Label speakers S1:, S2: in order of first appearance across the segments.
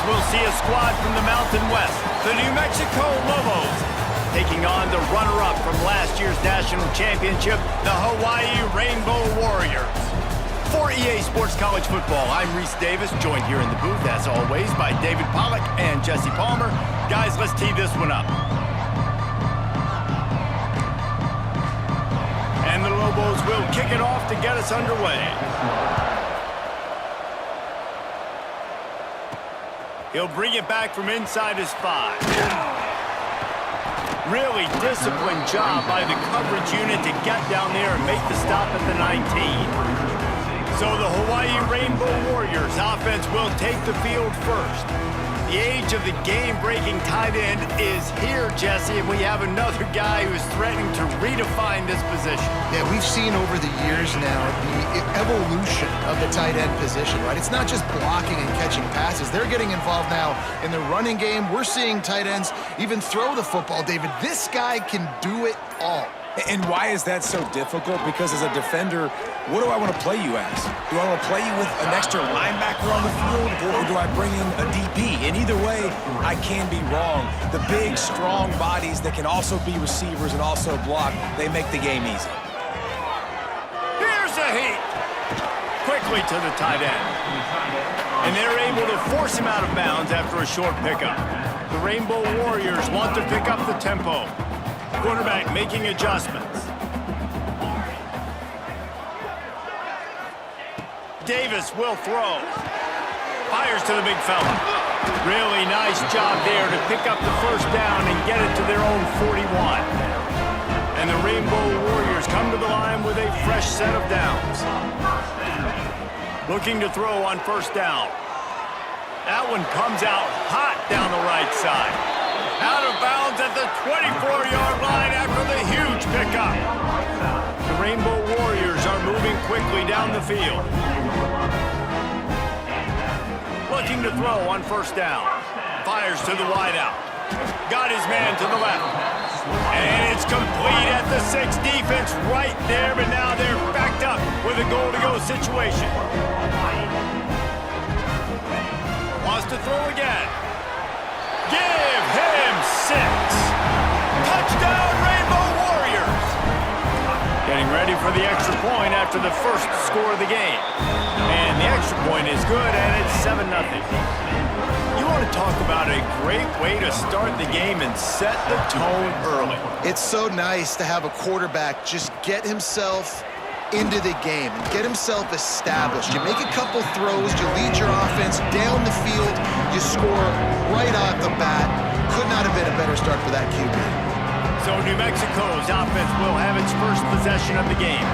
S1: we'll see a squad from the Mountain West, the New Mexico Lobos, taking on the runner-up from last year's national championship, the Hawaii Rainbow Warriors. For EA Sports College Football, I'm Reese Davis, joined here in the booth, as always, by David Pollack and Jesse Palmer. Guys, let's tee this one up. And the Lobos will kick it off to get us underway. He'll bring it back from inside his 5. Really disciplined job by the coverage unit to get down there and make the stop at the 19. So the Hawaii Rainbow Warriors offense will take the field first. The age of the game-breaking tight end is here, Jesse, and we have another guy who's threatening to redefine this position.
S2: Yeah, we've seen over the years now the evolution of the tight end position, right? It's not just blocking and catching passes. They're getting involved now in the running game. We're seeing tight ends even throw the football, David. This guy can do it all.
S3: And why is that so difficult? Because as a defender, what do I want to play you as? Do I want to play you with an extra linebacker on the field, or do I bring in a DP? And either way, I can be wrong. The big, strong bodies that can also be receivers and also block, they make the game easy.
S1: Here's a heat. Quickly to the tight end. And they're able to force him out of bounds after a short pickup. The Rainbow Warriors want to pick up the tempo. Quarterback making adjustments. Davis will throw. Fires to the big fella. Really nice job there to pick up the first down and get it to their own 41. And the Rainbow Warriors come to the line with a fresh set of downs. Looking to throw on first down. That one comes out hot down the right side. Out of bounds at the 24-yard line after the huge pickup. The Rainbow Warriors are moving quickly down the field. Looking to throw on first down. Fires to the wideout. Got his man to the left. And it's complete at the 6. Defense right there, but now they're backed up with a goal-to-go situation. Wants to throw again. Give him 6. Touchdown, Rainbow Warriors. Getting ready for the extra point after the first score of the game. And the extra point is good, and it's 7-0. You want to talk about a great way to start the game and set the tone early.
S2: It's so nice to have a quarterback just get himself into the game and get himself established. You make a couple throws, you lead your offense down the field, you score right off the bat. Could not have been a better start for that QB.
S1: So New Mexico's offense will have its first possession of the game.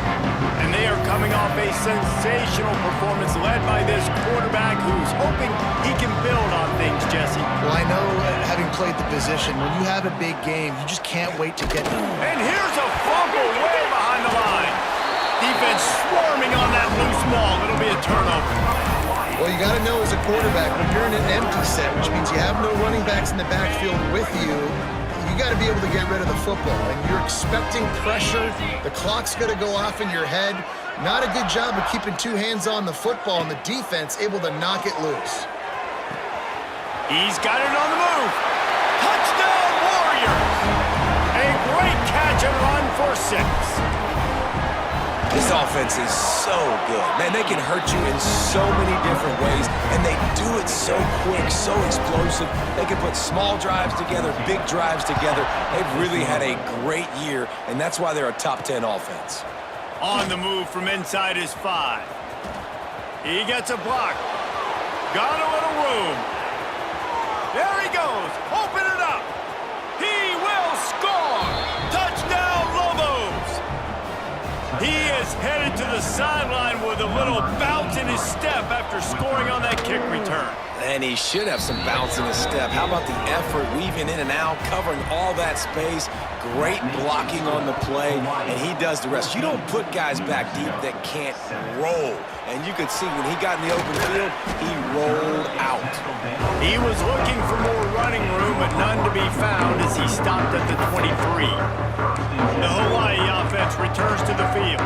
S1: And they are coming off a sensational performance led by this quarterback who's hoping he can build on things, Jesse.
S2: Well, I know, having played the position, when you have a big game, you just can't wait to get it.
S1: And here's a fumble way behind the line. Defense swarming on that loose ball. It'll be a turnover.
S2: Well, you got to know as a quarterback, when you're in an empty set, which means you have no running backs in the backfield with you, you got to be able to get rid of the football. And you're expecting pressure. The clock's going to go off in your head. Not a good job of keeping 2 hands on the football, and the defense able to knock it loose.
S1: He's got it on the move. Touchdown, Warriors! A great catch and run for 6.
S3: This offense is so good. Man, they can hurt you in so many different ways, and they do it so quick, so explosive. They can put small drives together, big drives together. They've really had a great year, and that's why they're a top 10 offense.
S1: On the move from inside his 5. He gets a block. Got a little room. There he goes. Open it up. He will score. Touchdown, Lobos. He is headed to the sideline with a little bounce in his step after scoring on that kick return.
S3: And he should have some bounce in his step. How about the effort, weaving in and out, covering all that space, great blocking on the play, and he does the rest. You don't put guys back deep that can't roll. And you could see when he got in the open field, he rolled out.
S1: He was looking for more running room, but none to be found as he stopped at the 23. The Hawaii offense returns to the field.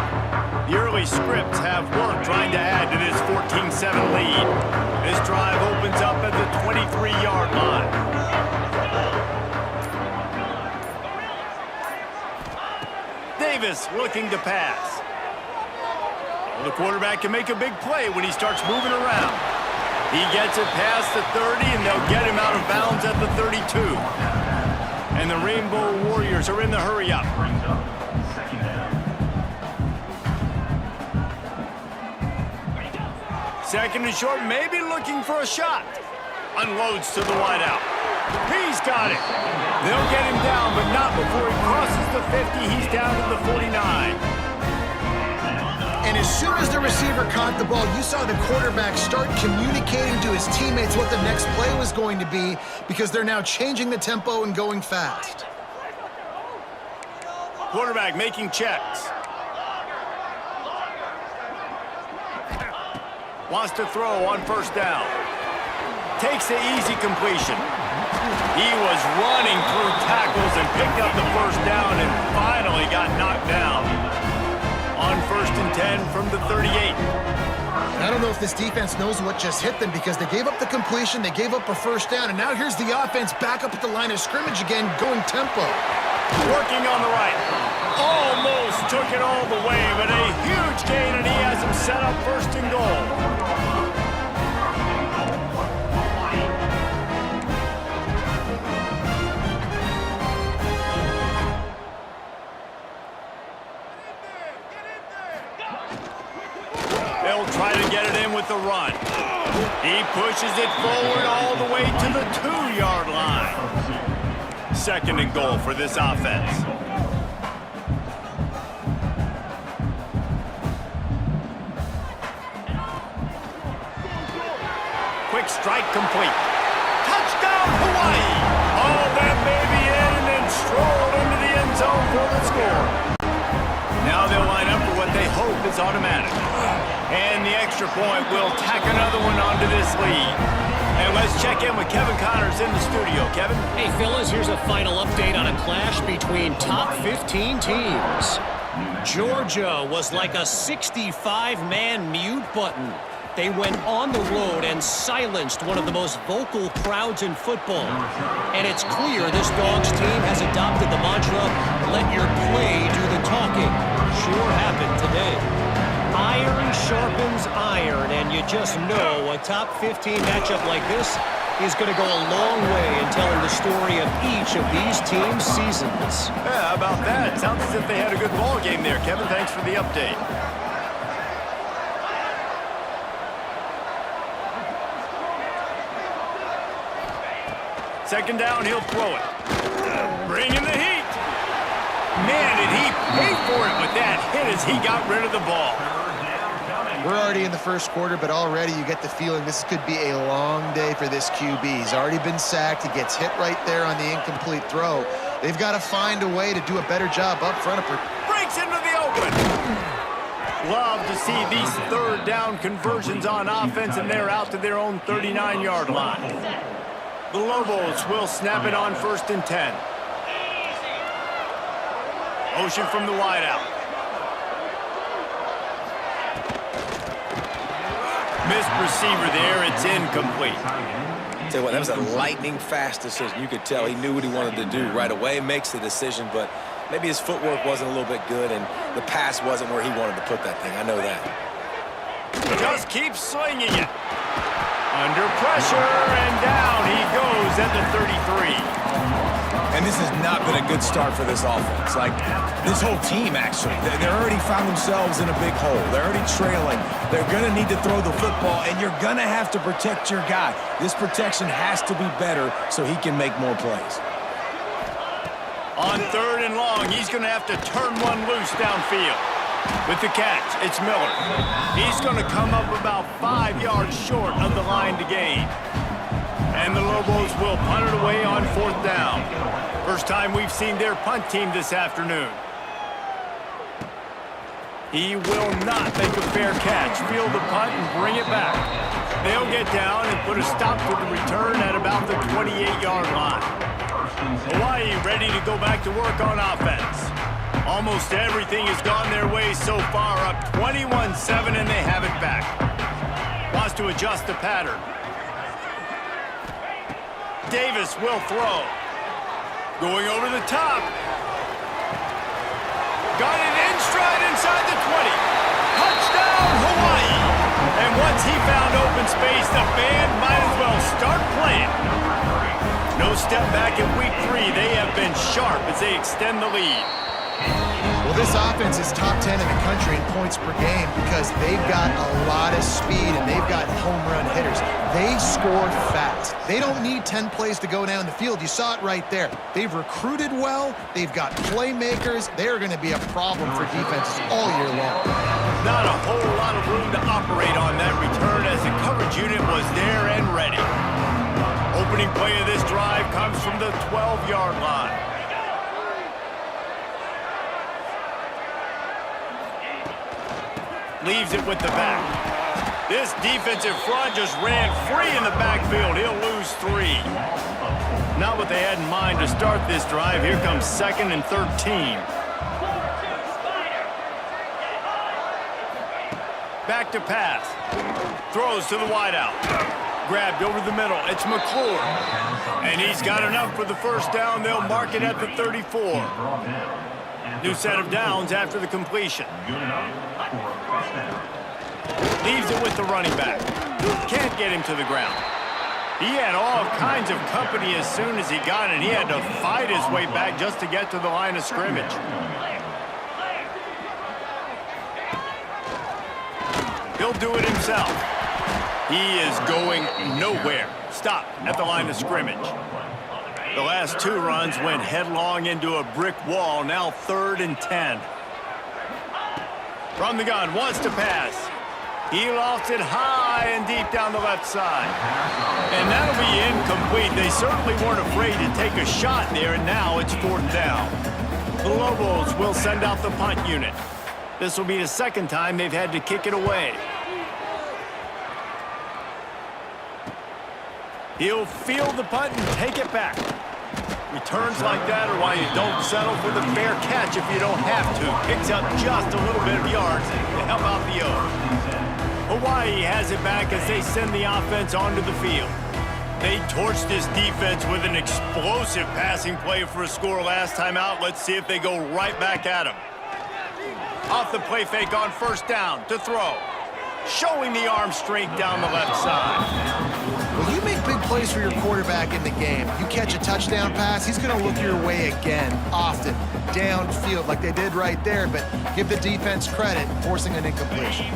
S1: The early scripts have worked trying to add to this 14-7 lead. this drive opens up at the 23-yard line. Davis looking to pass. Well, the quarterback can make a big play when he starts moving around. He gets it past the 30, and they'll get him out of bounds at the 32. And the Rainbow Warriors are in the hurry-up. Second and short, maybe looking for a shot. Unloads to the wideout. He's got it. They'll get him down, but not before he crosses the 50. He's down to the 49.
S2: And as soon as the receiver caught the ball, you saw the quarterback start communicating to his teammates what the next play was going to be because they're now changing the tempo and going fast.
S1: Quarterback making checks. Wants to throw on first down. Takes the easy completion. He was running through tackles and picked up the first down and finally got knocked down. On first and 10 from the 38.
S2: I don't know if this defense knows what just hit them because they gave up the completion, they gave up a first down, and now here's the offense back up at the line of scrimmage again, going tempo.
S1: Working on the right. Almost took it all the way, but a huge gain, and he has him set up first and goal. They'll try to get it in with the run. He pushes it forward all the way to the 2-yard line. Second and goal for this offense. Quick strike complete. Touchdown, Hawaii! Oh, that may be in and then stroll into the end zone for the score. Now they'll line up for what they hope is automatic. And the extra point will tack another one onto this lead. And let's check in with Kevin Connors in the studio. Kevin?
S4: Hey, fellas, here's a final update on a clash between top 15 teams. Georgia was like a 65-man mute button. They went on the road and silenced one of the most vocal crowds in football. And it's clear this Dogs team has adopted the mantra, let your play do the talking. Sure happened today. Iron sharpens iron, and you just know a top 15 matchup like this is going to go a long way in telling the story of each of these teams' seasons.
S1: Yeah, how about that? Sounds as if they had a good ball game there. Kevin, thanks for the update. Second down, he'll throw it. Bringing the heat. Man, did he pay for it with that hit as he got rid of the ball.
S2: We're already in the first quarter, but already you get the feeling this could be a long day for this QB. He's already been sacked. He gets hit right there on the incomplete throw. They've got to find a way to do a better job up front.
S1: Breaks into the open. Love to see these third down conversions on offense, and they're out to their own 39-yard line. The Lobos will snap it on first and 10. Motion from the wideout. Missed receiver there. It's incomplete.
S3: Tell you what, that was a lightning-fast decision. You could tell he knew what he wanted to do right away. Makes the decision, but maybe his footwork wasn't a little bit good, and the pass wasn't where he wanted to put that thing. I know that.
S1: Just keeps slinging it. Under pressure, and down he goes at the 33.
S3: And this has not been a good start for this offense. Like, this whole team, actually. They already found themselves in a big hole. They're already trailing. They're going to need to throw the football, and you're going to have to protect your guy. This protection has to be better so he can make more plays.
S1: On third and long, he's going to have to turn one loose downfield. With the catch, it's Miller. He's going to come up about 5 yards short of the line to gain. And the Lobos will punt it away on fourth down. First time we've seen their punt team this afternoon. He will not make a fair catch. Field the punt and bring it back. They'll get down and put a stop to the return at about the 28-yard line. Hawaii ready to go back to work on offense. Almost everything has gone their way so far, up 21-7, and they have it back. Wants to adjust the pattern. Davis will throw. Going over the top. Got it in stride inside the 20. Touchdown, Hawaii. And once he found open space, the band might as well start playing. No step back in week 3. They have been sharp as they extend the lead.
S2: Well, this offense is top 10 in the country in points per game because they've got a lot of speed and they've got home run hitters. They score fast. They don't need 10 plays to go down the field. You saw it right there. They've recruited well. They've got playmakers. They're going to be a problem for defenses all year long.
S1: Not a whole lot of room to operate on that return as the coverage unit was there and ready. Opening play of this drive comes from the 12-yard line. Leaves it with the back. This defensive front just ran free in the backfield. He'll lose 3. Not what they had in mind to start this drive. Here comes 2nd and 13. Back to pass. Throws to the wideout. Grabbed over the middle. It's McClure. And he's got enough for the first down. They'll mark it at the 34. New set of downs after the completion. Leaves it with the running back. Can't get him to the ground. He had all kinds of company as soon as he got it. He had to fight his way back just to get to the line of scrimmage. He'll do it himself. He is going nowhere. Stop at the line of scrimmage. The last 2 runs went headlong into a brick wall. Now 3rd and 10. From the gun, wants to pass. He lofts it high and deep down the left side. And that'll be incomplete. They certainly weren't afraid to take a shot there, and now it's 4th down. The Lobos will send out the punt unit. This will be the 2nd time they've had to kick it away. He'll field the punt and take it back. Returns like that are why you don't settle for the fair catch if you don't have to. Picks up just a little bit of yards to help out the O. Hawaii has it back as they send the offense onto the field. They torched this defense with an explosive passing play for a score last time out. Let's see if they go right back at him. Off the play fake on 1st down to throw. Showing the arm strength down the left side.
S2: Well, you make big plays for your quarterback in the game. You catch a touchdown pass, he's going to look your way again, often, downfield like they did right there, but give the defense credit, forcing an incompletion.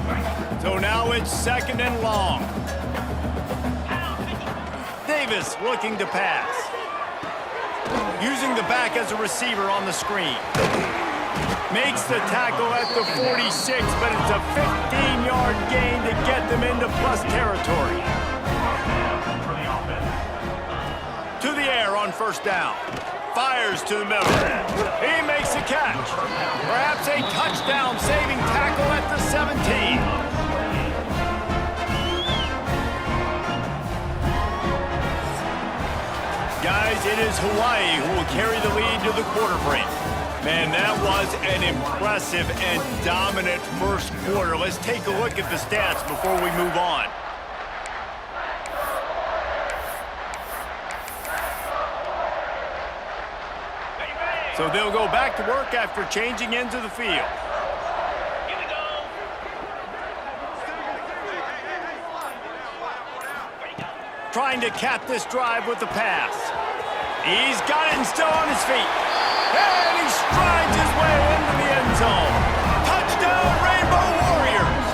S1: So now it's 2nd and long. Davis looking to pass. Using the back as a receiver on the screen. Makes the tackle at the 46, but it's a 15-yard gain to get them into plus territory. To the air on 1st down. Fires to the middle. He makes the catch. Perhaps a touchdown-saving tackle at the 17. Guys, it is Hawaii who will carry the lead to the quarter break. Man, that was an impressive and dominant first quarter. Let's take a look at the stats before we move on. So they'll go back to work after changing into the field. Trying to cap this drive with the pass. He's got it and still on his feet. And he strides his way into the end zone. Touchdown, Rainbow Warriors!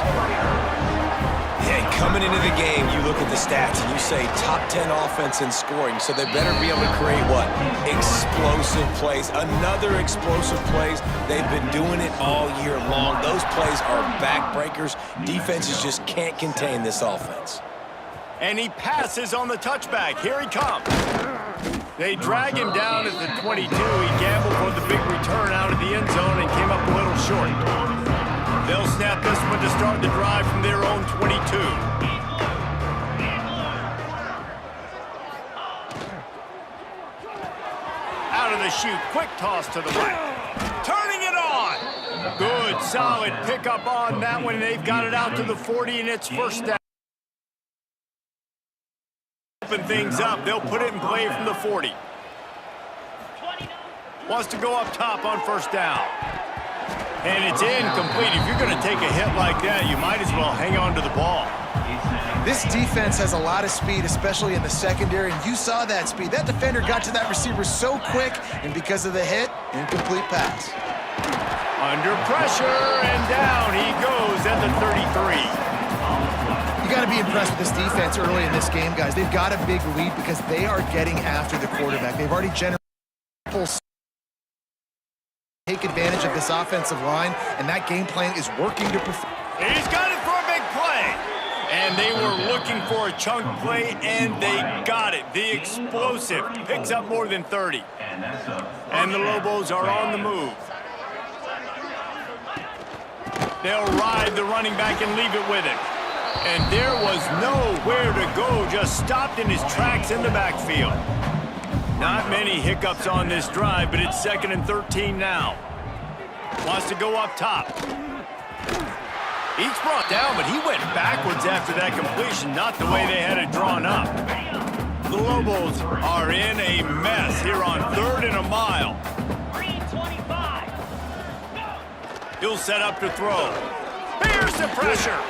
S3: And coming into the game, you look at the stats and you say top 10 offense in scoring, so they better be able to create what? Explosive plays. Another explosive plays. They've been doing it all year long. Those plays are backbreakers. Defenses just can't contain this offense.
S1: And he passes on the touchback. Here he comes. They drag him down at the 22. He gambled for the big return out of the end zone and came up a little short. They'll snap this one to start the drive from their own 22. Out of the chute, quick toss to the right. Turning it on. Good, solid pickup on that one. They've got it out to the 40, and it's 1st down. things up. They'll put it in play from the 40. Wants to go up top on first down. And it's incomplete. If you're going to take a hit like that, you might as well hang on to the ball.
S2: This defense has a lot of speed, especially in the secondary, and you saw that speed. That defender got to that receiver so quick, and because of the hit, incomplete pass.
S1: Under pressure, and down he goes at the 33.
S2: You got to be impressed with this defense early in this game, guys. They've got a big lead because they are getting after the quarterback. They've already generated take advantage of this offensive line, and that game plan is working to perform.
S1: He's got it for a big play. And they were looking for a chunk play, and they got it. The explosive picks up more than 30. And the Lobos are on the move. They'll ride the running back and leave it with him. And there was nowhere to go, just stopped in his tracks in the backfield. Not many hiccups on this drive, but it's 2nd and 13 now. Wants to go up top. He's brought down, but he went backwards after that completion, not the way they had it drawn up. The Lobos are in a mess here on 3rd and a mile. He'll set up to throw. Here's the pressure.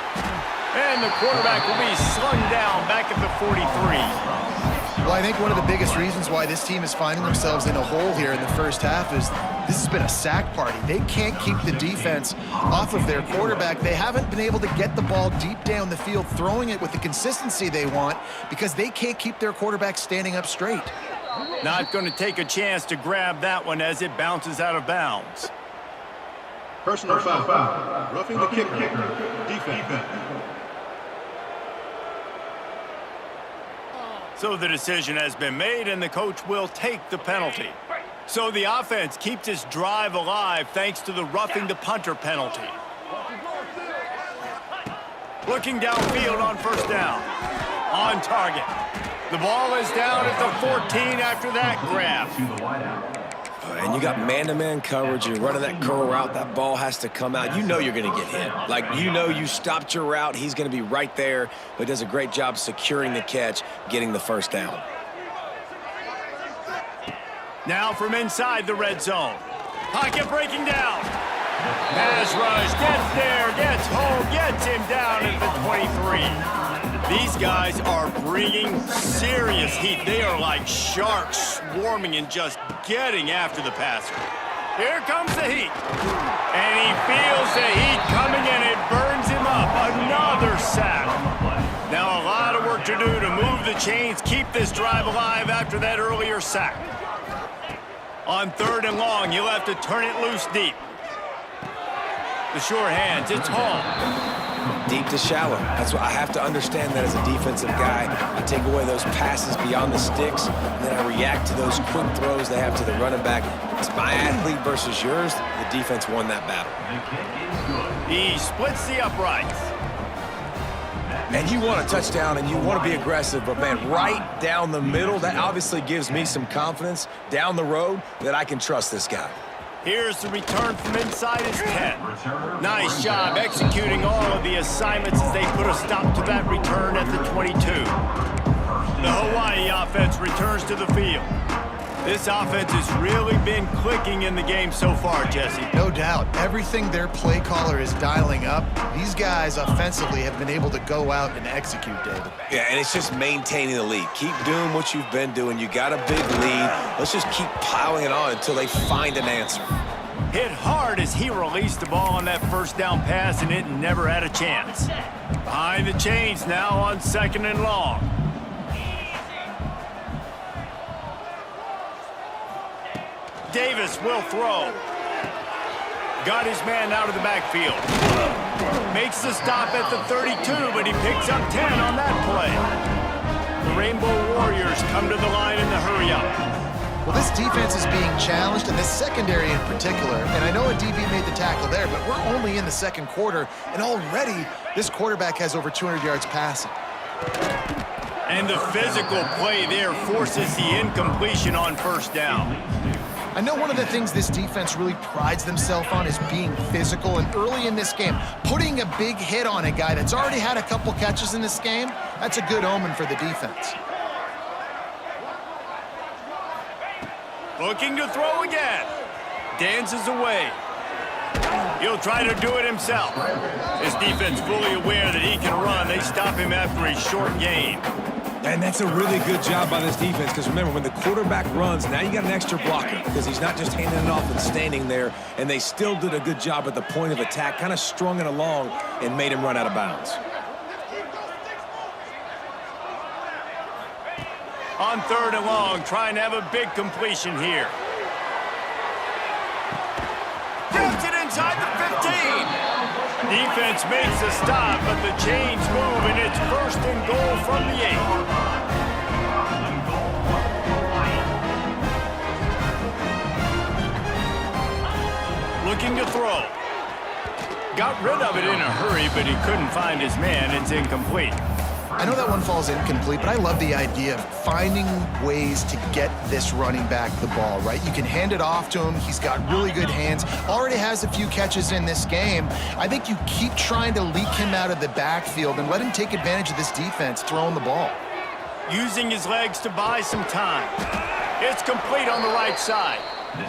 S1: And the quarterback will be slung down back at the 43.
S2: Well, I think one of the biggest reasons why this team is finding themselves in a hole here in the first half is this has been a sack party. They can't keep the defense off of their quarterback. They haven't been able to get the ball deep down the field, throwing it with the consistency they want because they can't keep their quarterback standing up straight.
S1: Not going to take a chance to grab that one as it bounces out of bounds.
S5: Personal foul. Roughing the kicker. Defense.
S1: So the decision has been made, and the coach will take the penalty. So the offense keeps its drive alive thanks to the roughing the punter penalty. Looking downfield on first down. On target. The ball is down at the 14 after that grab.
S3: And you got man-to-man coverage. You're running that curl route. That ball has to come out. You know you're going to get hit. Like, you know you stopped your route. He's going to be right there, but does a great job securing the catch, getting the first down.
S1: Now from inside the red zone. Pocket breaking down. Pass rush, gets there, gets home, gets him down at the 23. These guys are bringing serious heat. They are like sharks swarming and just getting after the passer. Here comes the heat. And he feels the heat coming and it burns him up. Another sack. Now a lot of work to do to move the chains, keep this drive alive after that earlier sack. On 3rd and long, you'll have to turn it loose deep. The sure hands, it's home.
S3: Deep to shallow. That's what I have to understand that as a defensive guy. I take away those passes beyond the sticks, and then I react to those quick throws they have to the running back. It's my athlete versus yours. The defense won that battle.
S1: He splits the uprights.
S3: And you want a touchdown and you want to be aggressive, but man, right down the middle, that obviously gives me some confidence down the road that I can trust this guy.
S1: Here's the return from inside his 10. Nice job executing all of the assignments as they put a stop to that return at the 22. The Hawaii offense returns to the field. This offense has really been clicking in the game so far, Jesse.
S2: No doubt. Everything their play caller is dialing up, these guys offensively have been able to go out and execute, David.
S3: Yeah, and it's just maintaining the lead. Keep doing what you've been doing. You got a big lead. Let's just keep piling it on until they find an answer.
S1: Hit hard as he released the ball on that first down pass, and it never had a chance. Behind the chains now on 2nd and long. Davis will throw. Got his man out of the backfield. Makes the stop at the 32, but he picks up 10 on that play. The Rainbow Warriors come to the line in the hurry-up.
S2: Well, this defense is being challenged, and this secondary in particular. And I know a DB made the tackle there, but we're only in the 2nd quarter, and already this quarterback has over 200 yards passing.
S1: And the physical play there forces the incompletion on first down.
S2: I know one of the things this defense really prides themselves on is being physical, and early in this game, putting a big hit on a guy that's already had a couple catches in this game, that's a good omen for the defense.
S1: Looking to throw again. Dances away. He'll try to do it himself. His defense fully aware that he can run. They stop him after a short gain.
S3: And that's a really good job by this defense, because remember, when the quarterback runs, now you got an extra blocker, because he's not just handing it off and standing there, and they still did a good job at the point of attack, kind of strung it along and made him run out of bounds.
S1: On 3rd and long, trying to have a big completion here. Gets it inside the 15. Defense makes a stop, but the chains move, and it's 1st and goal from the 8. Looking to throw. Got rid of it in a hurry, but he couldn't find his man. It's incomplete.
S2: I know that one falls incomplete, but I love the idea of finding ways to get this running back the ball, right? You can hand it off to him. He's got really good hands. Already has a few catches in this game. I think you keep trying to leak him out of the backfield and let him take advantage of this defense throwing the ball.
S1: Using his legs to buy some time. It's complete on the right side.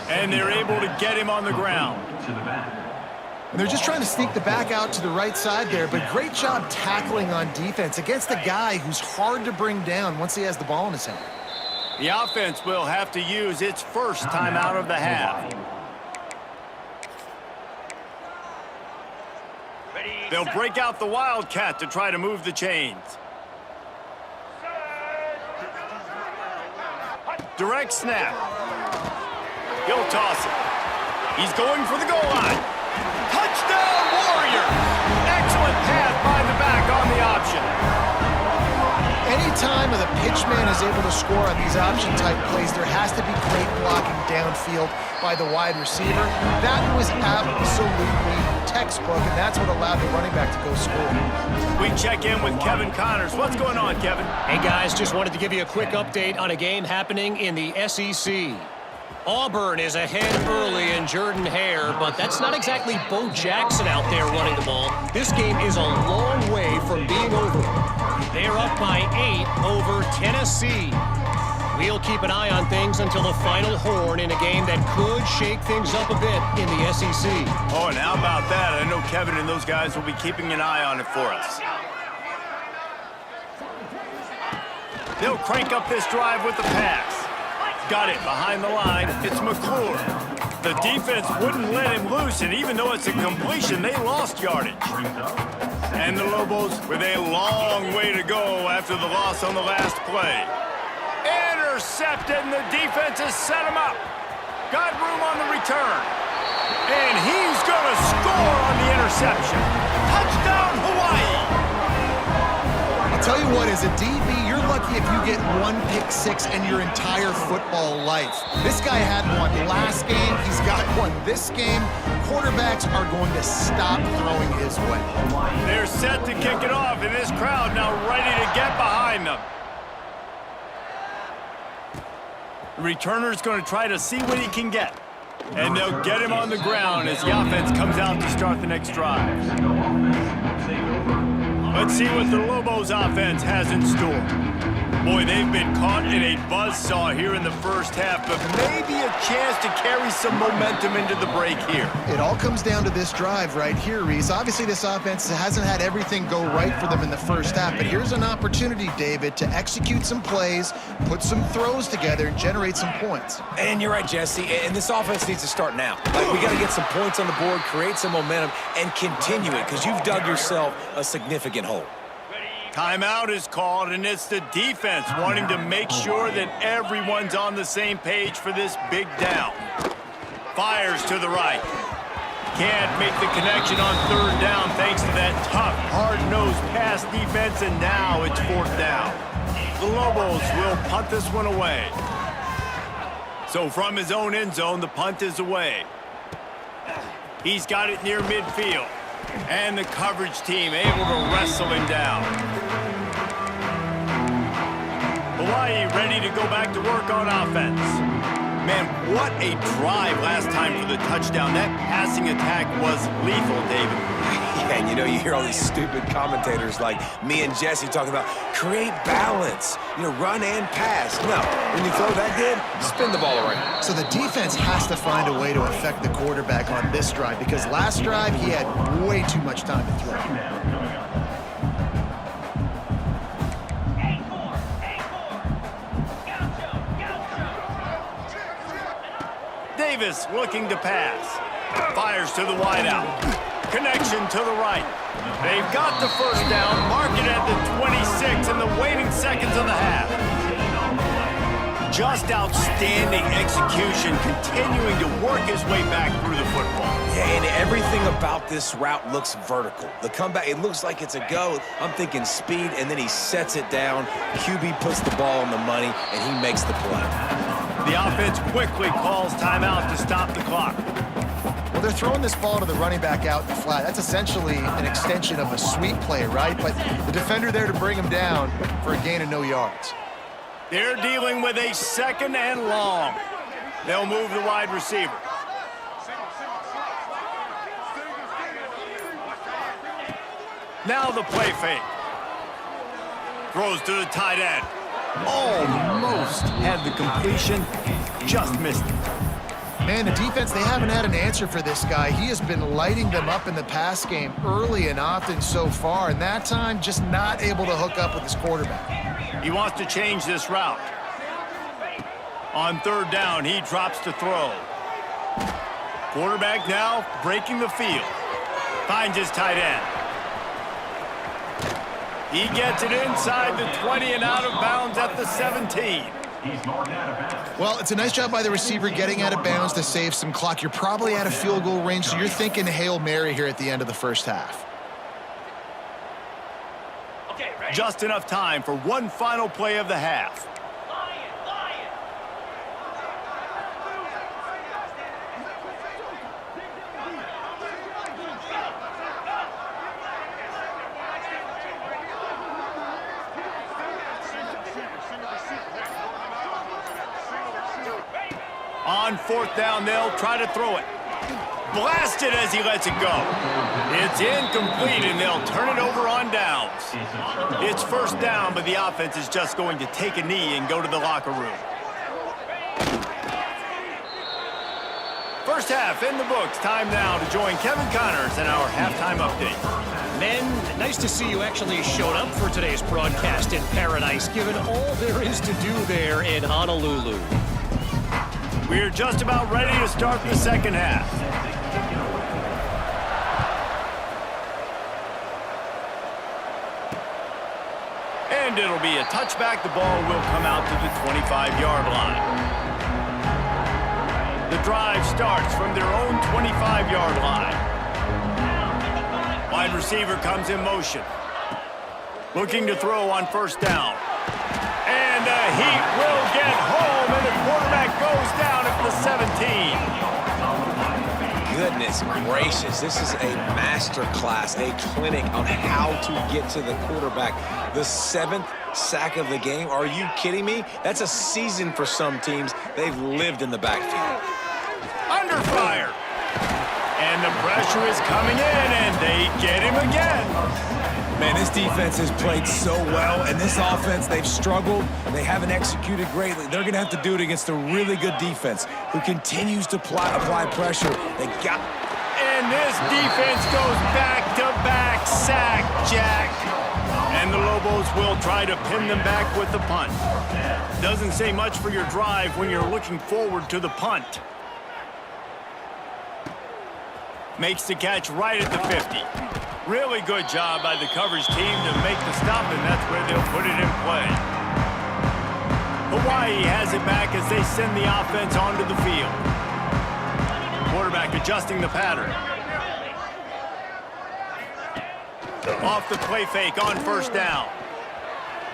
S1: And they're able to get him on the ground.
S2: And they're just trying to sneak the back out to the right side there, but great job tackling on defense against a guy who's hard to bring down once he has the ball in his hand.
S1: The offense will have to use its first timeout of the half. They'll break out the Wildcat to try to move the chains. Direct snap. He'll toss it. He's going for the goal line. Touchdown, Warriors! Excellent pass by the back on the option.
S2: Anytime the pitchman is able to score on these option-type plays, there has to be great blocking downfield by the wide receiver. That was absolutely textbook, and that's what allowed the running back to go score.
S1: We check in with Kevin Connors. What's going on, Kevin?
S4: Hey, guys, just wanted to give you a quick update on a game happening in the SEC. Auburn is ahead early in Jordan Hare, but that's not exactly Bo Jackson out there running the ball. This game is a long way from being over. They're up by 8 over Tennessee. We'll keep an eye on things until the final horn in a game that could shake things up a bit in the SEC.
S1: Oh, and how about that? I know Kevin and those guys will be keeping an eye on it for us. They'll crank up this drive with the pass. Got it behind the line. It's McClure. The defense wouldn't let him loose, and even though it's a completion, they lost yardage. And the Lobos with a long way to go after the loss on the last play. Intercepted, and the defense has set him up. Got room on the return. And he's going to score on the interception. Touchdown, Hawaii!
S2: I'll tell you what, as a DB, you're lucky if you get one pick six in your entire football life. This guy had one last game. He's got one this game. Quarterbacks are going to stop throwing his way.
S1: They're set to kick it off, and this crowd now ready to get behind them. The returner's going to try to see what he can get. And they'll get him on the ground as the offense comes out to start the next drive. Let's see what the Lobos offense has in store. Boy, they've been caught in a buzzsaw here in the first half, but maybe a chance to carry some momentum into the break here.
S2: It all comes down to this drive right here, Reese. Obviously, this offense hasn't had everything go right for them in the first half, but here's an opportunity, David, to execute some plays, put some throws together, and generate some points.
S3: And you're right, Jesse, and this offense needs to start now. Like, we got to get some points on the board, create some momentum, and continue it, because you've dug yourself a significant hole.
S1: Timeout is called, and it's the defense wanting to make sure that everyone's on the same page for this big down. Fires to the right. Can't make the connection on third down thanks to that tough, hard-nosed pass defense, and now it's fourth down. The Lobos will punt this one away. So from his own end zone, the punt is away. He's got it near midfield. And the coverage team able to wrestle him down. Hawaii ready to go back to work on offense. Man, what a drive last time for the touchdown. That passing attack was lethal, David.
S3: Yeah, and you hear all these stupid commentators like me and Jesse talking about create balance, run and pass. No, when you throw that good, spin the ball around.
S2: So the defense has to find a way to affect the quarterback on this drive because last drive he had way too much time to throw.
S1: Davis looking to pass. Fires to the wideout. Connection to the right. They've got the first down. Mark it at the 26 in the waning seconds of the half. Just outstanding execution, continuing to work his way back through the football.
S3: Yeah, and everything about this route looks vertical. The comeback, it looks like it's a go. I'm thinking speed, and then he sets it down. QB puts the ball on the money, and he makes the play.
S1: The offense quickly calls timeout to stop the clock.
S2: Well, they're throwing this ball to the running back out in the flat. That's essentially an extension of a sweep play, right? But the defender there to bring him down for a gain of no yards.
S1: They're dealing with a 2nd and long. They'll move the wide receiver. Now the play fake. Throws to the tight end. Almost had the completion, just missed it.
S2: Man, the defense, they haven't had an answer for this guy. He has been lighting them up in the pass game early and often so far, and that time just not able to hook up with his quarterback.
S1: He wants to change this route. On 3rd down, he drops to throw. Quarterback now breaking the field. Finds his tight end. He gets it inside the 20 and out of bounds at the 17.
S2: Well, it's a nice job by the receiver getting out of bounds to save some clock. You're probably out of field goal range, so you're thinking Hail Mary here at the end of the first half.
S1: Just enough time for one final play of the half. On 4th down, they'll try to throw it. Blasted as he lets it go. It's incomplete, and they'll turn it over on downs. It's 1st down, but the offense is just going to take a knee and go to the locker room. First half in the books. Time now to join Kevin Connors in our halftime update.
S4: Men, nice to see you actually showed up for today's broadcast in paradise, given all there is to do there in Honolulu.
S1: We're just about ready to start the second half. And it'll be a touchback. The ball will come out to the 25-yard line. The drive starts from their own 25-yard line. Wide receiver comes in motion. Looking to throw on 1st down. And the heat will get home, and the quarterback goes down at the 17.
S3: Goodness gracious, this is a master class, a clinic on how to get to the quarterback. The 7th sack of the game, are you kidding me? That's a season for some teams. They've lived in the backfield.
S1: Under fire. And the pressure is coming in, and they get him again.
S3: Man, this defense has played so well, and this offense, they've struggled. They haven't executed greatly. They're going to have to do it against a really good defense who continues to apply pressure. They got...
S1: And this defense goes back-to-back sack, Jack. And the Lobos will try to pin them back with the punt. Doesn't say much for your drive when you're looking forward to the punt. Makes the catch right at the 50. Really good job by the coverage team to make the stop, and that's where they'll put it in play. Hawaii has it back as they send the offense onto the field. Quarterback adjusting the pattern. Off the play fake on 1st down.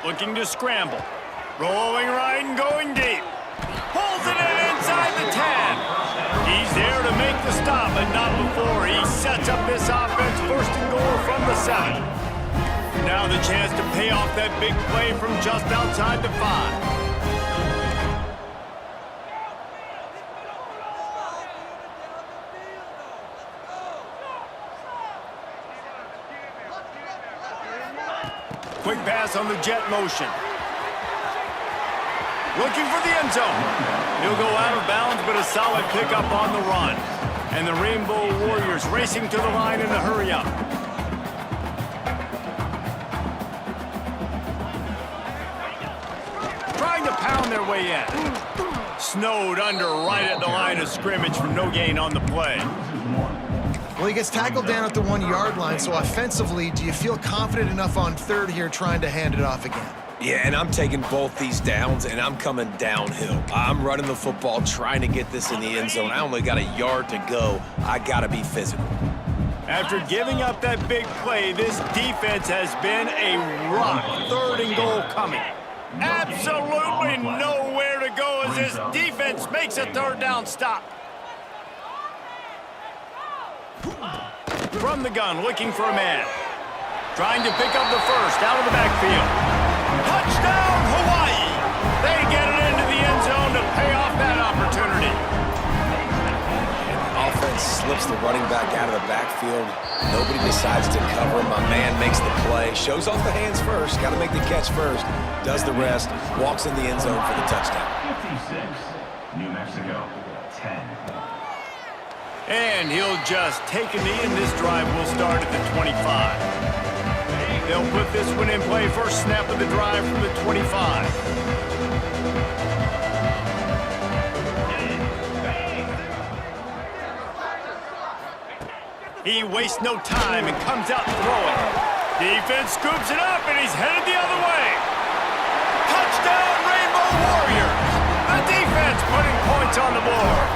S1: Looking to scramble. Rolling right and going deep. Pulls it in inside the 10. He's there to make the stop, but not before he sets up this offense 1st and goal from the 7. Now the chance to pay off that big play from just outside the 5. Quick pass on the jet motion. Looking for the end zone. He'll go out of bounds, but a solid pickup on the run. And the Rainbow Warriors racing to the line in a hurry-up. Trying to pound their way in. Snowed under right at the line of scrimmage for no gain on the play.
S2: Well, he gets tackled down at the 1-yard line, so offensively, do you feel confident enough on third here trying to hand it off again?
S3: Yeah, and I'm taking both these downs, and I'm coming downhill. I'm running the football, trying to get this in the end zone. I only got a yard to go. I got to be physical.
S1: After giving up that big play, this defense has been a rock. 3rd and goal coming. Absolutely nowhere to go as this defense makes a 3rd down stop. From the gun, looking for a man. Trying to pick up the first out of the backfield. Touchdown, Hawaii! They get it into the end zone to pay off that opportunity.
S3: Offense slips the running back out of the backfield. Nobody decides to cover him. My man makes the play. Shows off the hands first. Got to make the catch first. Does the rest. Walks in the end zone for the touchdown.
S6: 56, New Mexico, 10.
S1: And he'll just take a knee, and this drive will start at the 25. They'll put this one in play. First snap of the drive from the 25. He wastes no time and comes out throwing. Defense scoops it up, and he's headed the other way. Touchdown, Rainbow Warriors! The defense putting points on the board.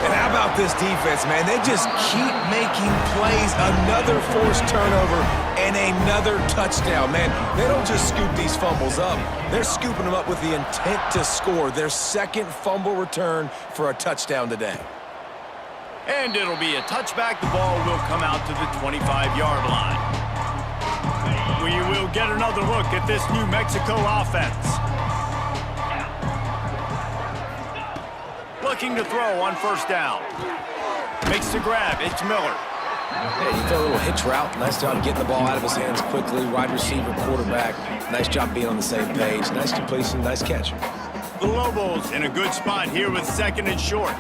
S3: And how about this defense, man? They just keep making plays. Another forced turnover and another touchdown, man. They don't just scoop these fumbles up. They're scooping them up with the intent to score. Their 2nd fumble return for a touchdown today.
S1: And it'll be a touchback. The ball will come out to the 25-yard line. We will get another look at this New Mexico offense. Looking to throw on first down. Makes the grab. It's Miller.
S3: Yeah, you throw a little hitch route. Nice job getting the ball out of his hands quickly. Wide receiver, quarterback. Nice job being on the same page. Nice completion, nice catch.
S1: The Lobos in a good spot here with 2nd and short.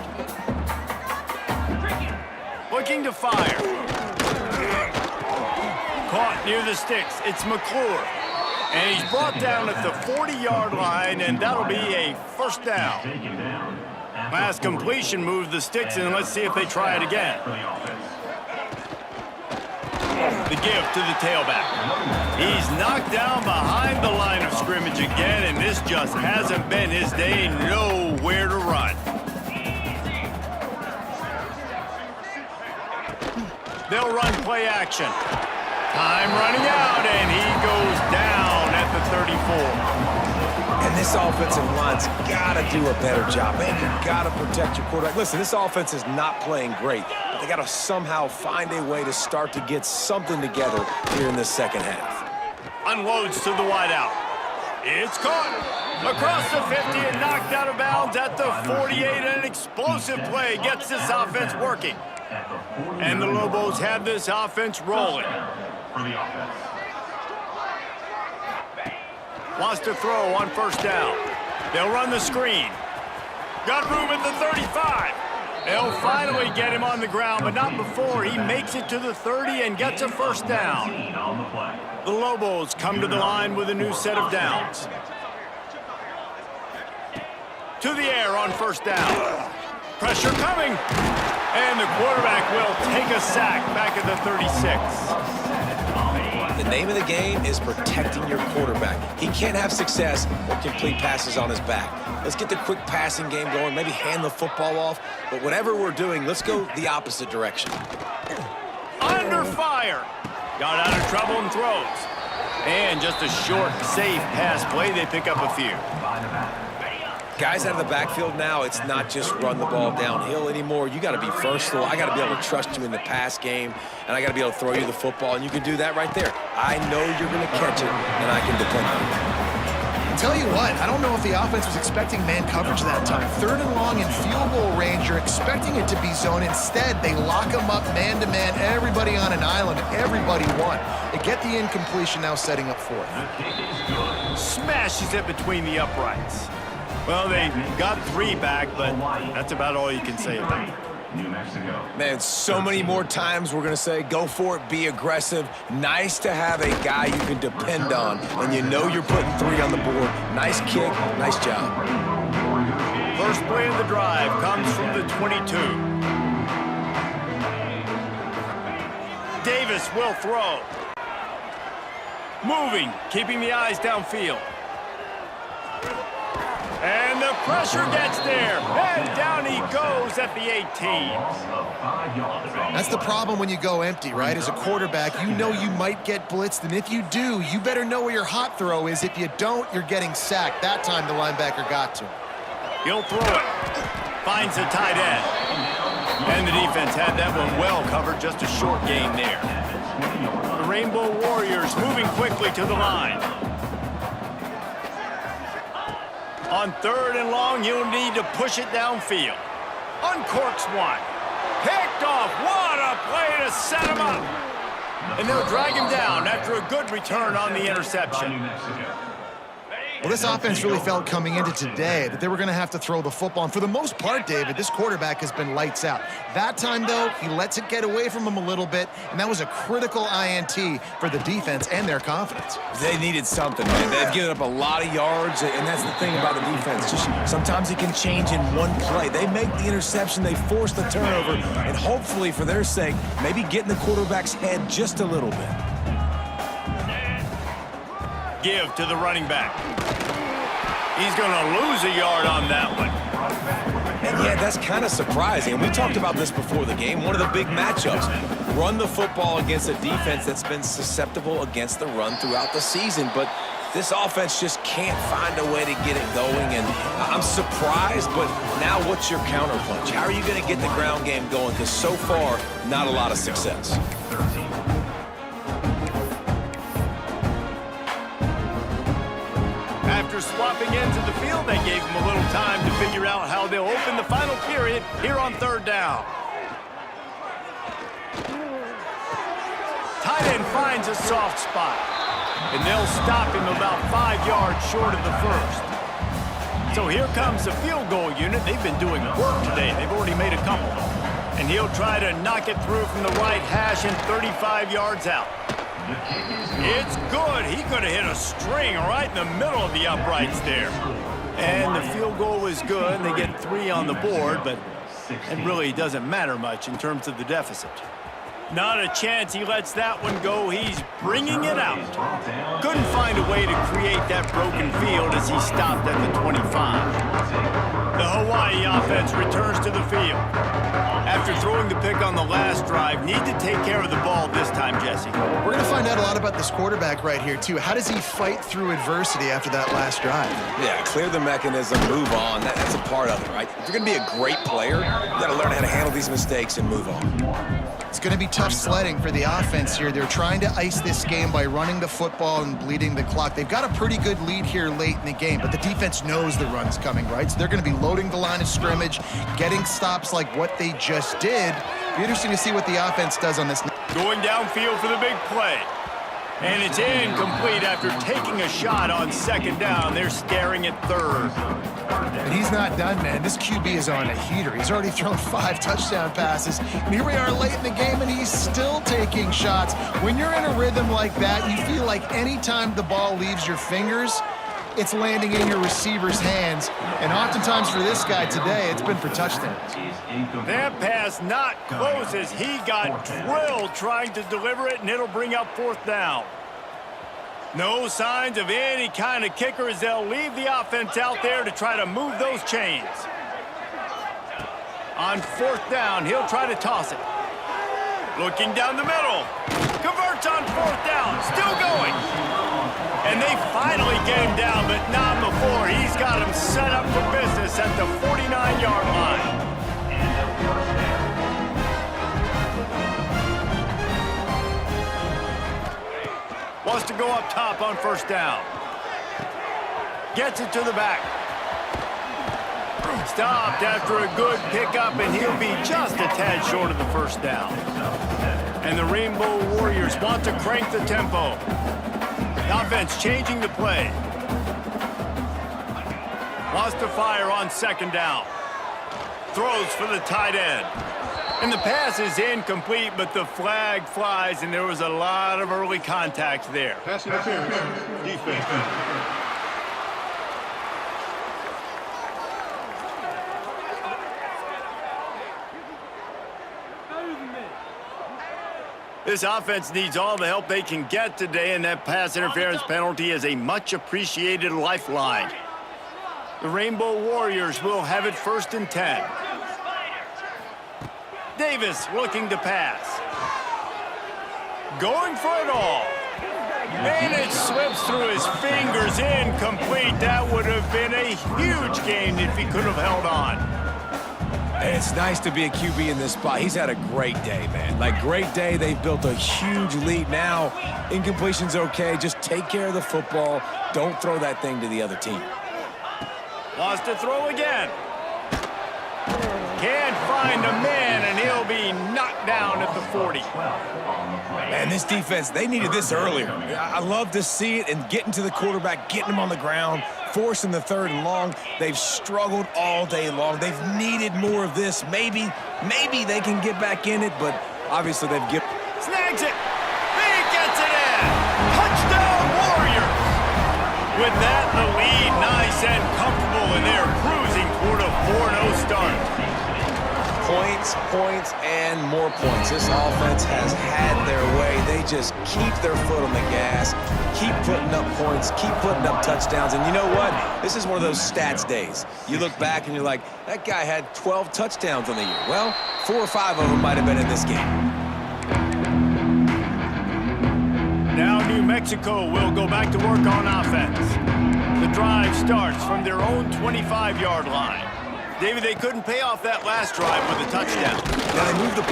S1: Looking to fire. Caught near the sticks. It's McClure. And he's brought down at the 40-yard line, and that'll be a first down. Last completion moved the sticks, and let's see if they try it again. The give to the tailback. He's knocked down behind the line of scrimmage again, and this just hasn't been his day. Nowhere to run. They'll run play action. Time running out, and he goes down at the 34.
S3: And this offensive line's got to do a better job. Man, you got to protect your quarterback. Listen, this offense is not playing great, but they got to somehow find a way to start to get something together here in this 2nd half.
S1: Unloads to the wideout. It's caught across the 50 and knocked out of bounds at the 48. An explosive play gets this offense working. And the Lobos have this offense rolling.
S6: For the offense.
S1: Wants to throw on first down. They'll run the screen. Got room at the 35. They'll finally get him on the ground, but not before he makes it to the 30 and gets a first down. The Lobos come to the line with a new set of downs. To the air on first down. Pressure coming. And the quarterback will take a sack back at the 36.
S3: The name of the game is protecting your quarterback. He can't have success or complete passes on his back. Let's get the quick passing game going, maybe hand the football off. But whatever we're doing, let's go the opposite direction.
S1: Under fire. Got out of trouble and throws. And just a short, safe pass play. They pick up a few.
S3: Guys out of the backfield now, it's not just run the ball downhill anymore. You got to be versatile. I got to be able to trust you in the pass game, and I got to be able to throw you the football, and you can do that right there. I know you're going to catch it, and I can depend on it.
S2: Tell you what, I don't know if the offense was expecting man coverage that time. 3rd and long in field goal range, you're expecting it to be zone. Instead, they lock them up man-to-man, everybody on an island, everybody won. They get the incompletion, now setting up 4th.
S1: Smashes it between the uprights. Well, they got 3 back, but that's about all you can say about it.
S6: New Mexico.
S3: Man, so many more times we're going to say, go for it, be aggressive. Nice to have a guy you can depend on, and you know you're putting 3 on the board. Nice kick, nice job.
S1: First play of the drive comes from the 22. Davis will throw. Moving, keeping the eyes downfield. And the pressure gets there. And down he goes at the 18.
S2: That's the problem when you go empty, right? As a quarterback, you know you might get blitzed, and if you do, you better know where your hot throw is. If you don't, you're getting sacked. That time the linebacker got to him.
S1: He'll throw it. Finds the tight end. And the defense had that one well covered, just a short gain there. The Rainbow Warriors moving quickly to the line. On 3rd and long, you'll need to push it downfield. Uncorks one. Picked off. What a play to set him up. And they'll drag him down after a good return on the interception.
S2: Well, this offense really felt coming into today that they were going to have to throw the football. And for the most part, David, this quarterback has been lights out. That time, though, he lets it get away from him a little bit, and that was a critical INT for the defense and their confidence.
S3: They needed something, man. They've given up a lot of yards, and that's the thing about the defense. Just sometimes it can change in one play. They make the interception, they force the turnover, and hopefully, for their sake, maybe get in the quarterback's head just a little bit.
S1: Give to the running back. He's going to lose a yard on that one.
S3: And yeah, that's kind of surprising. And we talked about this before the game. One of the big matchups. Run the football against a defense that's been susceptible against the run throughout the season. But this offense just can't find a way to get it going. And I'm surprised, but now what's your counterpunch? How are you going to get the ground game going? Because so far, not a lot of success.
S1: After swapping ends of the field, they gave him a little time to figure out how they'll open the final period here on 3rd down. Tight end finds a soft spot, and they'll stop him about 5 yards short of the first. So here comes the field goal unit. They've been doing work today. They've already made a couple. And he'll try to knock it through from the right hash and 35 yards out. It's good. He could have hit a string right in the middle of the uprights there. And the field goal was good, and they get 3 on the board, but it really doesn't matter much in terms of the deficit. Not a chance he lets that one go. He's bringing it out. Couldn't find a way to create that broken field as he stopped at the 25. The Hawaii offense returns to the field. After throwing the pick on the last drive, need to take care of the ball this time, Jesse.
S2: We're going to find out a lot about this quarterback right here, too. How does he fight through adversity after that last drive?
S3: Yeah, clear the mechanism, move on. That's a part of it, right? If you're going to be a great player, you got to learn how to handle these mistakes and move on.
S2: It's going to be tough sledding for the offense here. They're trying to ice this game by running the football and bleeding the clock. They've got a pretty good lead here late in the game, but the defense knows the run's coming, right? So they're going to be loading the line of scrimmage, getting stops like what they just did. Be interesting to see what the offense does on this.
S1: Going downfield for the big play. And it's incomplete after taking a shot on 2nd down. They're staring at 3rd.
S2: And he's not done, man. This QB is on a heater. He's already thrown 5 touchdown passes. And here we are late in the game, and he's still taking shots. When you're in a rhythm like that, you feel like any time the ball leaves your fingers, it's landing in your receiver's hands. And oftentimes for this guy today, it's been for touchdowns.
S1: That pass not close as he got drilled trying to deliver it, and it'll bring up 4th down. No signs of any kind of kicker as they'll leave the offense out there to try to move those chains. On 4th down, he'll try to toss it. Looking down the middle. Converts on 4th down. Still going. And they finally get him down, but not before. He's got him set up for business at the 49-yard line. Wants to go up top on 1st down. Gets it to the back. Stopped after a good pickup, and he'll be just a tad short of the first down. And the Rainbow Warriors want to crank the tempo. The offense changing the play. Wants to fire on second down. Throws for the tight end. And the pass is incomplete, but the flag flies, and there was a lot of early contact there.
S5: Pass interference. Defense.
S1: This offense needs all the help they can get today, and that pass interference penalty is a much-appreciated lifeline. The Rainbow Warriors will have it 1st and 10. Davis looking to pass. Going for it all. And it slips through his fingers, incomplete. That would have been a huge gain if he could have held on.
S3: And it's nice to be a QB in this spot. He's had a great day, man. Like, great day. They've built a huge lead. Now, incompletion's okay. Just take care of the football. Don't throw that thing to the other team.
S1: Wants to throw again. Can't find a man, and he'll be knocked down at the 40.
S3: Man, this defense, they needed this earlier. I love to see it and getting to the quarterback, getting him on the ground, forcing the 3rd and long. They've struggled all day long. They've needed more of this. Maybe they can get back in it, but obviously they've given.
S1: Snags it. He gets it in. Touchdown, Warriors. With that, the lead nice and comfortable, and they're cruising toward a 4-0 start.
S3: Points, and more points. This offense has had their way. They just keep their foot on the gas, keep putting up points, keep putting up touchdowns. And you know what? This is one of those stats days. You look back and you're like, that guy had 12 touchdowns on the year. Well, 4 or 5 of them might have been in this game.
S1: Now New Mexico will go back to work on offense. The drive starts from their own 25-yard line. David, they couldn't pay off that last drive with a touchdown.
S3: Now they move the...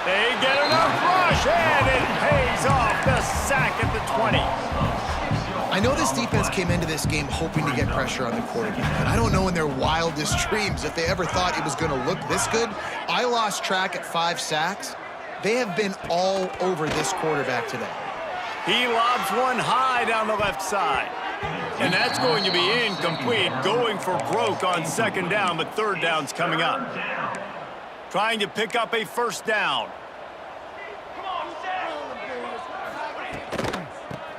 S1: They get enough rush, and it pays off. The sack at the 20.
S2: I know this defense came into this game hoping to get pressure on the quarterback, but I don't know in their wildest dreams if they ever thought it was going to look this good. I lost track at 5 sacks. They have been all over this quarterback today.
S1: He lobs one high down the left side. And that's going to be incomplete, going for broke on 2nd down, but 3rd down's coming up. Trying to pick up a 1st down.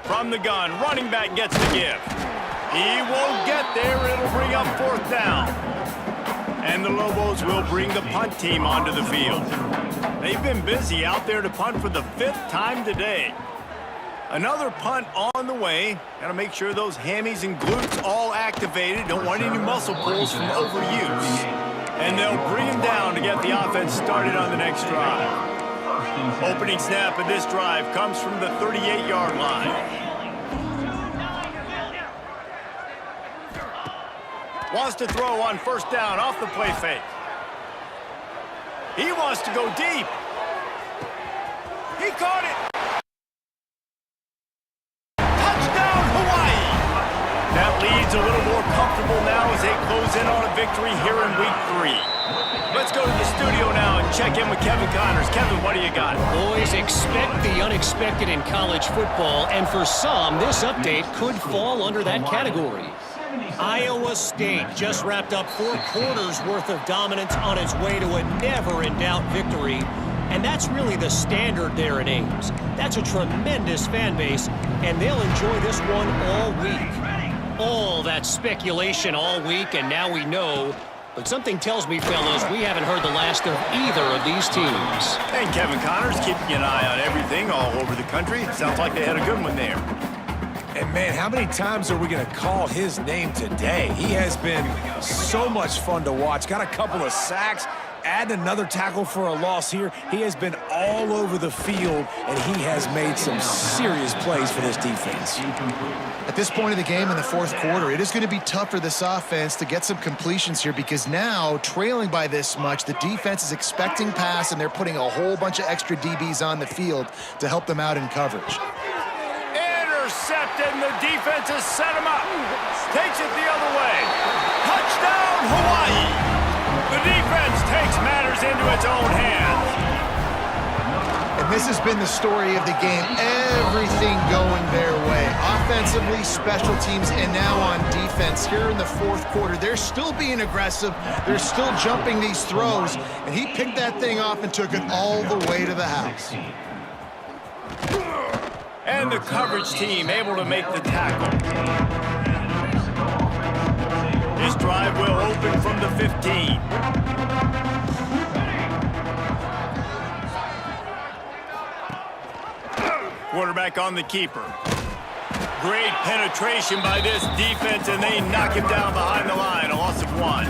S1: From the gun, running back gets the give. He won't get there, it'll bring up 4th down. And the Lobos will bring the punt team onto the field. They've been busy out there to punt for the 5th time today. Another punt on the way. Got to make sure those hammies and glutes all activated. Don't want any muscle pulls from overuse. And they'll bring him down to get the offense started on the next drive. Opening snap of this drive comes from the 38-yard line. Wants to throw on 1st down off the play fake. He wants to go deep. He caught it. That lead's a little more comfortable now as they close in on a victory here in week 3. Let's go to the studio now and check in with Kevin Connors. Kevin, what do you got?
S4: Boys, expect the unexpected in college football, and for some, this update could fall under that category. Iowa State just wrapped up 4 quarters worth of dominance on its way to a never-in-doubt victory. And that's really the standard there in Ames. That's a tremendous fan base, and they'll enjoy this one all week. All that speculation all week, and now we know. But something tells me, fellas, we haven't heard the last of either of these teams.
S1: And Kevin Connors keeping an eye on everything all over the country. Sounds like they had a good one there.
S3: And, man, how many times are we going to call his name today? He has been so much fun to watch. Got a couple of sacks. Add another tackle for a loss here. He has been all over the field, and he has made some serious plays for this defense.
S2: At this point of the game in the 4th quarter, it is going to be tough for this offense to get some completions here because now, trailing by this much, the defense is expecting pass, and they're putting a whole bunch of extra DBs on the field to help them out in coverage.
S1: Intercepted stopped, and the defense has set him up. Takes it the other way. Touchdown, Hawaii. The defense takes matters into its own hands.
S2: And this has been the story of the game. Everything going their way. Offensively, special teams, and now on defense. Here in the fourth quarter, they're still being aggressive. They're still jumping these throws. And he picked that thing off and took it all the way to the house.
S1: And the coverage team able to make the tackle. This drive will open from the 15. Quarterback on the keeper. Great penetration by this defense, and they knock him down behind the line. A loss of 1.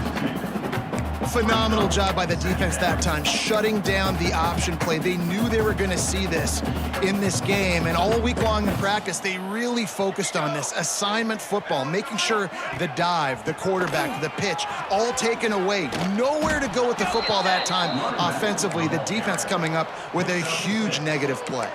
S2: Phenomenal job by the defense that time, shutting down the option play. They knew they were going to see this in this game, and all week long in practice, they really focused on this. Assignment football, making sure the dive, the quarterback, the pitch, all taken away. Nowhere to go with the football that time offensively. The defense coming up with a huge negative play.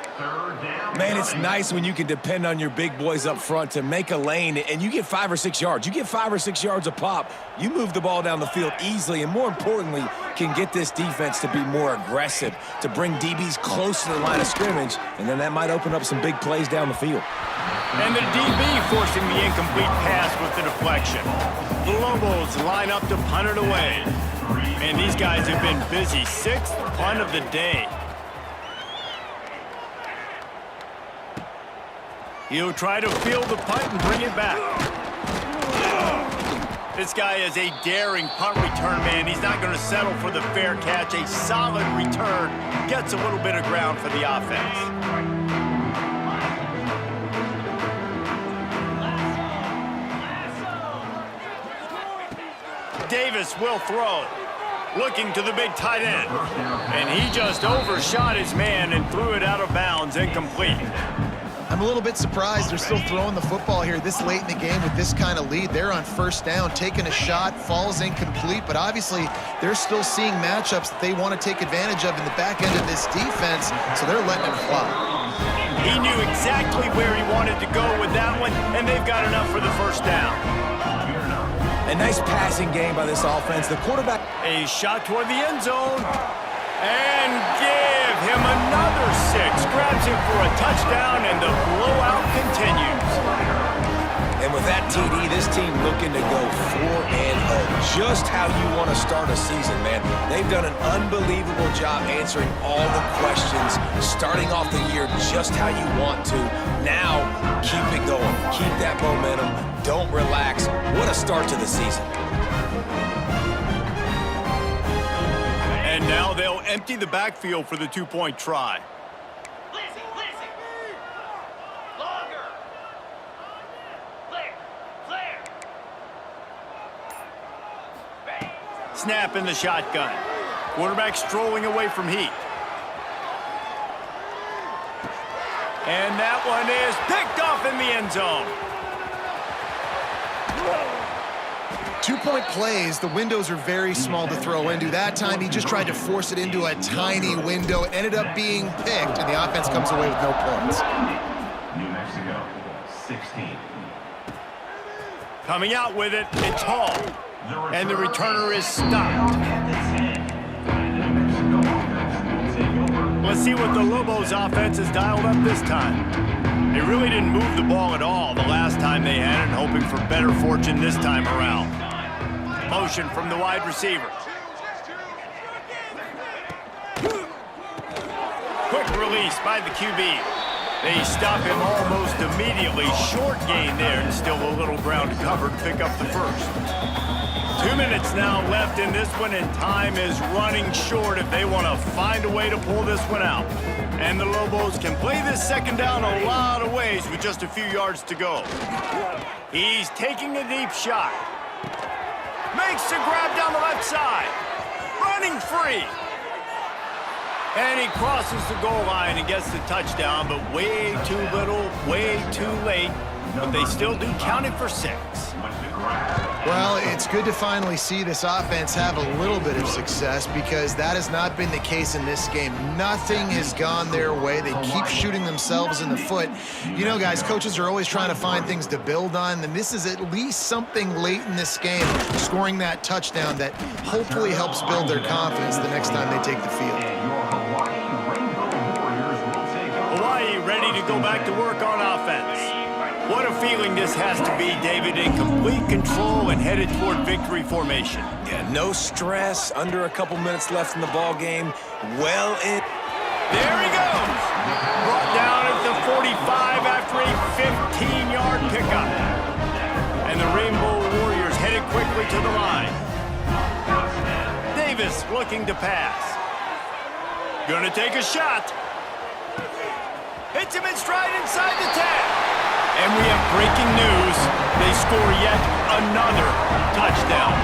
S3: Man, it's nice when you can depend on your big boys up front to make a lane, and you get 5 or 6 yards. You get 5 or 6 yards a pop. You move the ball down the field easily, and more importantly, can get this defense to be more aggressive, to bring DBs close to the line of scrimmage, and then that might open up some big plays down the field.
S1: And the DB forcing the incomplete pass with the deflection. The Lobos line up to punt it away. And these guys have been busy. 6th punt of the day. He'll try to field the punt and bring it back. This guy is a daring punt return man. He's not going to settle for the fair catch. A solid return gets a little bit of ground for the offense. Davis will throw. Looking to the big tight end. And he just overshot his man and threw it out of bounds, incomplete.
S2: I'm a little bit surprised they're still throwing the football here this late in the game with this kind of lead. They're on first down, taking a shot, falls incomplete, but obviously they're still seeing matchups that they want to take advantage of in the back end of this defense, so they're letting it fly.
S1: He knew exactly where he wanted to go with that one, and they've got enough for the first down.
S3: A nice passing game by this offense. The quarterback...
S1: A shot toward the end zone. And give him another 6. Grabs him for a touchdown, and the blowout continues.
S3: And with that TD, this team looking to go 4-0. Just how you want to start a season, man. They've done an unbelievable job answering all the questions, starting off the year just how you want to. Now, keep it going. Keep that momentum. Don't relax. What a start to the season.
S1: And now they'll empty the backfield for the 2-point try.
S7: Longer. Clear.
S1: Snap in the shotgun. Quarterback strolling away from heat. And that one is picked off in the end zone.
S2: 2-point plays, the windows are very small to throw into. That time, he just tried to force it into a tiny window. It ended up being picked, and the offense comes away with no points.
S6: New Mexico, 16.
S1: Coming out with it, it's Hall. And the returner is stopped. Let's see what the Lobos offense has dialed up this time. They really didn't move the ball at all the last time they had it, hoping for better fortune this time around. Motion from the wide receiver. Quick release by the QB. They stop him almost immediately. Short gain there, and still a little ground covered. Pick up the first. 2 minutes now left in this one, and time is running short if they want to find a way to pull this one out. And the Lobos can play this second down a lot of ways with just a few yards to go. He's taking a deep shot. Makes a grab down the left side. Running free. And he crosses the goal line and gets the touchdown, but way too little, way too late. But they still do count it for 6.
S2: Well, it's good to finally see this offense have a little bit of success because that has not been the case in this game. Nothing has gone their way. They keep shooting themselves in the foot. You know, guys, coaches are always trying to find things to build on, and this is at least something late in this game, scoring that touchdown that hopefully helps build their confidence the next time they take the field.
S1: Hawaii ready to go back to work on offense. What a feeling this has to be, David, in complete control and headed toward victory formation.
S3: Yeah, no stress, under a couple minutes left in the ball game. Well in.
S1: There he goes. Brought down at the 45 after a 15-yard pickup. And the Rainbow Warriors headed quickly to the line. Davis looking to pass. Gonna take a shot. Hits him in stride inside the 10. And we have breaking news. They score yet another touchdown.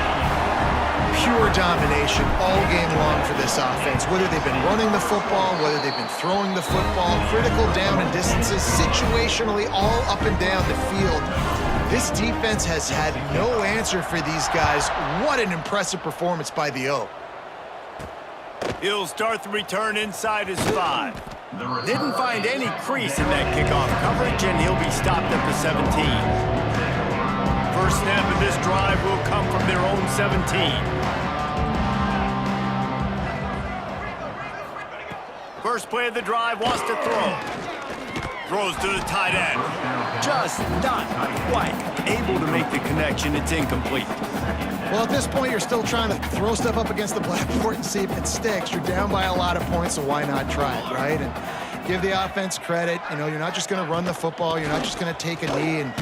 S2: Pure domination all game long for this offense. Whether they've been running the football, whether they've been throwing the football, critical down and distances, situationally all up and down the field. This defense has had no answer for these guys. What an impressive performance by the O.
S1: He'll start the return inside his 5. Didn't find any crease in that kickoff coverage, and he'll be stopped at the 17. First snap of this drive will come from their own 17. First play of the drive, wants to throw. Throws to the tight end. Just not quite able to make the connection. It's incomplete.
S2: Well, at this point, you're still trying to throw stuff up against the blackboard and see if it sticks. You're down by a lot of points, so why not try it, right? And give the offense credit. You know, you're not just going to run the football. You're not just going to take a knee and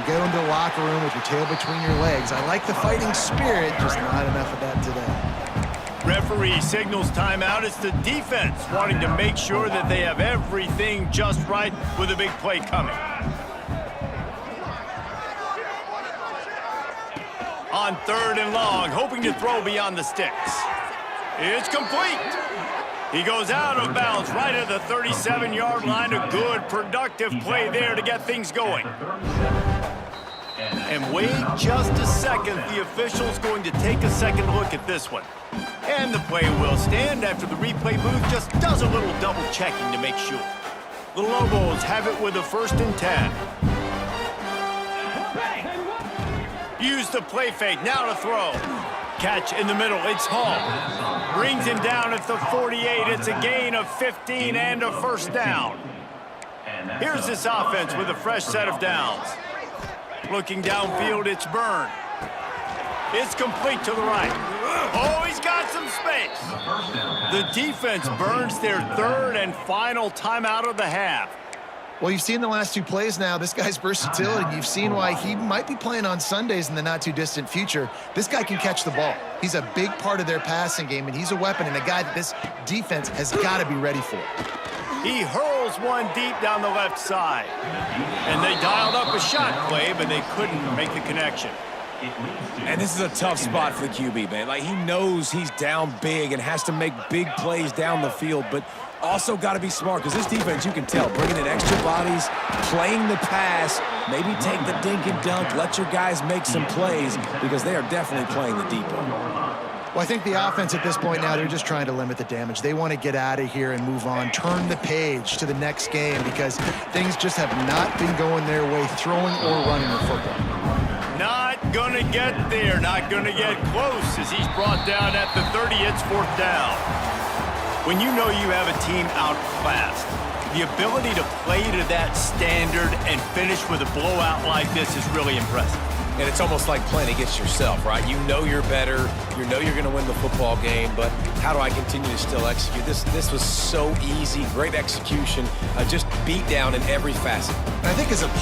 S2: go into the locker room with your tail between your legs. I like the fighting spirit, just not enough of that today.
S1: Referee signals timeout. It's the defense wanting to make sure that they have everything just right with a big play coming. On 3rd and long, hoping to throw beyond the sticks. It's complete. He goes out of bounds right at the 37-yard line. A good, productive play there to get things going. And wait just a second. The official's going to take a second look at this one. And the play will stand after the replay booth just does a little double checking to make sure. The Lobos have it with a 1st and 10. Use the play fake, now to throw. Catch in the middle, it's Hall. Brings him down at the 48. It's a gain of 15 and a 1st down. Here's this offense with a fresh set of downs. Looking downfield, it's Byrne. It's complete to the right. Oh, he's got some space. The defense burns their 3rd and final timeout of the half.
S2: Well, you've seen the last 2 plays now. This guy's versatility. You've seen why he might be playing on Sundays in the not-too-distant future. This guy can catch the ball. He's a big part of their passing game, and he's a weapon and a guy that this defense has got to be ready for.
S1: He hurls one deep down the left side. And they dialed up a shot play, but they couldn't make the connection.
S3: And this is a tough spot for the QB, man. Like, he knows he's down big and has to make big plays down the field, but also got to be smart because this defense, you can tell, bringing in extra bodies, playing the pass, maybe take the dink and dunk, let your guys make some plays because they are definitely playing the deep one.
S2: Well, I think the offense at this point now, they're just trying to limit the damage. They want to get out of here and move on, turn the page to the next game because things just have not been going their way, throwing or running the football.
S1: Not gonna get there, not gonna get close as he's brought down at the 30. It's 4th down. When you know you have a team outclassed, the ability to play to that standard and finish with a blowout like this is really impressive.
S3: And it's almost like playing against yourself, right? You know you're better. You know you're going to win the football game, but how do I continue to still execute? This was so easy, great execution, just beat down in every facet.
S2: I think as a player,